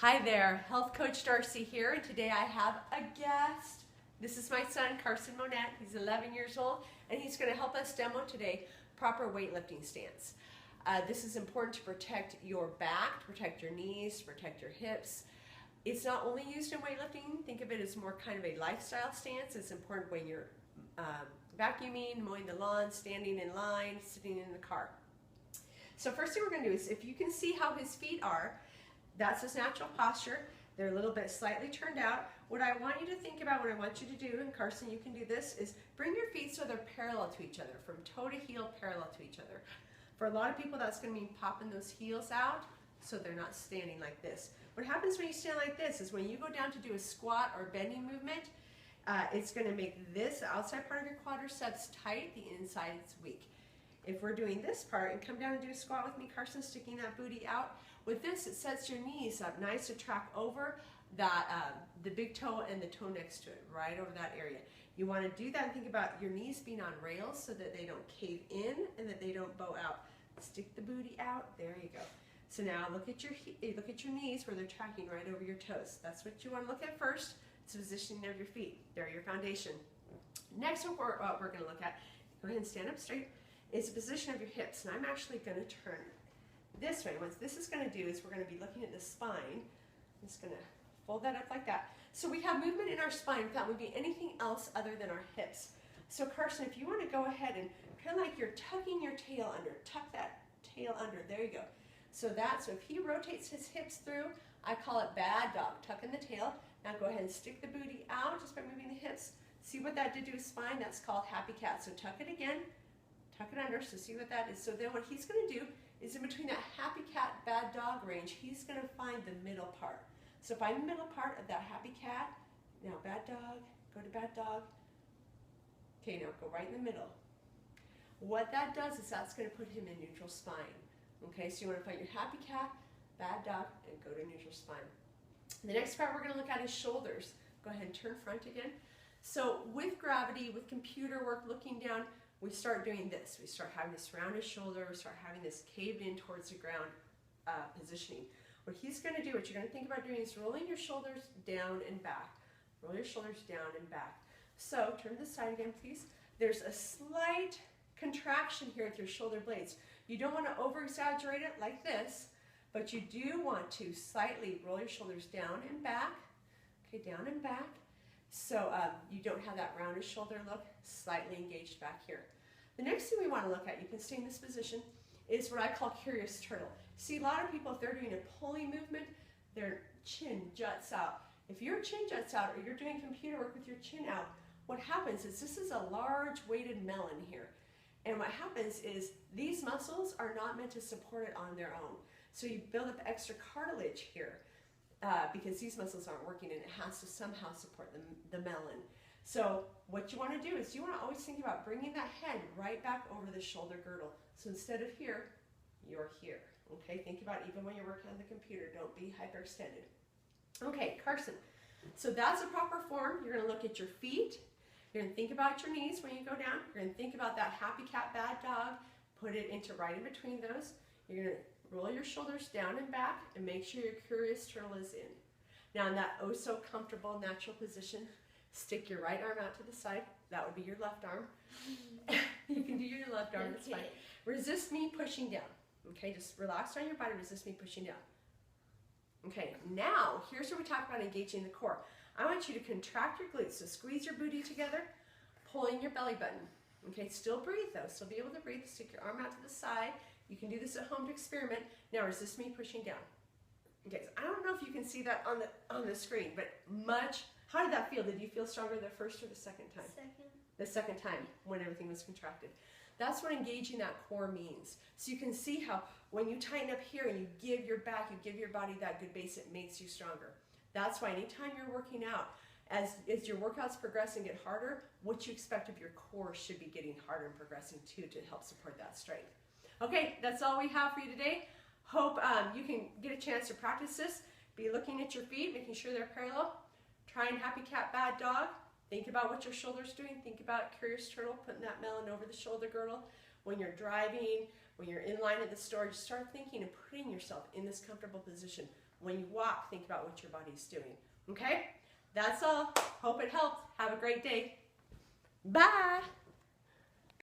Hi there, Health Coach Darcy here, and today I have a guest. This is my son, Carson Monette. He's 11 years old, and he's going to help us demo today proper weightlifting stance. This is important to protect your back, to protect your knees, to protect your hips. It's not only used in weightlifting. Think of it as more kind of a lifestyle stance. It's important when you're vacuuming, mowing the lawn, standing in line, sitting in the car. So first thing we're going to do is, if you can see how his feet are, that's his natural posture. They're a little bit slightly turned out. What I want you to think about, what I want you to do, and Carson, you can do this, is bring your feet so they're parallel to each other, from toe to heel, parallel to each other. For a lot of people, that's going to mean popping those heels out so they're not standing like this. What happens when you stand like this is when you go down to do a squat or bending movement, it's going to make this outside part of your quadriceps tight, the inside is weak. If we're doing this part and come down and do a squat with me, Carson, sticking that booty out, with this it sets your knees up nice to track over that the big toe and the toe next to it, right over that area. You want to do that and think about your knees being on rails so that they don't cave in and that they don't bow out. Stick the booty out, there you go. So now look at your knees where they're tracking right over your toes. That's what you want to look at first. It's the positioning of your feet. They're your foundation. Next, what we're going to look at, go ahead and stand up straight, is the position of your hips. And I'm actually going to turn this way. What this is going to do is we're going to be looking at the spine. I'm just going to fold that up like that. So we have movement in our spine without moving anything else other than our hips. So Carson, if you want to go ahead and kind of like you're tucking your tail under, tuck that tail under, there you go. So if he rotates his hips through, I call it bad dog, tucking the tail. Now go ahead and stick the booty out just by moving the hips. See what that did to his spine? That's called happy cat. So tuck it again, tuck it under, so see what that is. So then what he's going to do is in between that happy cat, bad dog range, he's going to find the middle part. So find the middle part of that happy cat. Now bad dog, go to bad dog. Okay, now go right in the middle. What that does is that's going to put him in neutral spine. Okay, so you want to find your happy cat, bad dog, and go to neutral spine. The next part we're going to look at is shoulders. Go ahead and turn front again. So with gravity, with computer work, looking down, we start doing this. We start having this rounded shoulder, we start having this caved in towards the ground positioning. What he's going to do, what you're going to think about doing is rolling your shoulders down and back. Roll your shoulders down and back. So turn to the side again, please. There's a slight contraction here with your shoulder blades. You don't want to over-exaggerate it like this, but you do want to slightly roll your shoulders down and back. Okay, down and back. So you don't have that rounded shoulder look, slightly engaged back here. The next thing we want to look at, you can stay in this position, is what I call curious turtle. See, a lot of people, if they're doing a pulling movement, their chin juts out. If your chin juts out or you're doing computer work with your chin out, what happens is this is a large weighted melon here. And what happens is these muscles are not meant to support it on their own. So you build up extra cartilage here. Because these muscles aren't working and it has to somehow support the melon. So what you want to do is you want to always think about bringing that head right back over the shoulder girdle. So instead of here, you're here. Okay, think about even when you're working on the computer, don't be hyperextended. Okay, Carson, so that's a proper form. You're going to look at your feet. You're going to think about your knees when you go down. You're going to think about that happy cat, bad dog. Put it into right in between those. You're going to roll your shoulders down and back and make sure your curious turtle is in. Now in that oh so comfortable natural position, stick your right arm out to the side. That would be your left arm. You can do your left arm, that's fine. Resist me pushing down. Okay, just relax on your body, resist me pushing down. Okay, now here's where we talk about engaging the core. I want you to contract your glutes, so squeeze your booty together, pulling your belly button. Okay, still breathe though, still be able to breathe. Stick your arm out to the side. You can do this at home to experiment. Now resist me pushing down. Okay, so I don't know if you can see that on the screen, but how did that feel? Did you feel stronger the first or the second time? Second. The second time when everything was contracted. That's what engaging that core means. So you can see how when you tighten up here and you give your back, you give your body that good base, it makes you stronger. That's why anytime you're working out, as your workouts progress and get harder, what you expect of your core should be getting harder and progressing too to help support that strength. Okay, that's all we have for you today. Hope you can get a chance to practice this. Be looking at your feet, making sure they're parallel. Try and happy cat, bad dog. Think about what your shoulder's doing. Think about curious turtle, putting that melon over the shoulder girdle. When you're driving, When you're in line at the store, just start thinking and putting yourself in this comfortable position. When you walk, think about what your body's doing. Okay? That's all. Hope it helped. Have a great day. Bye.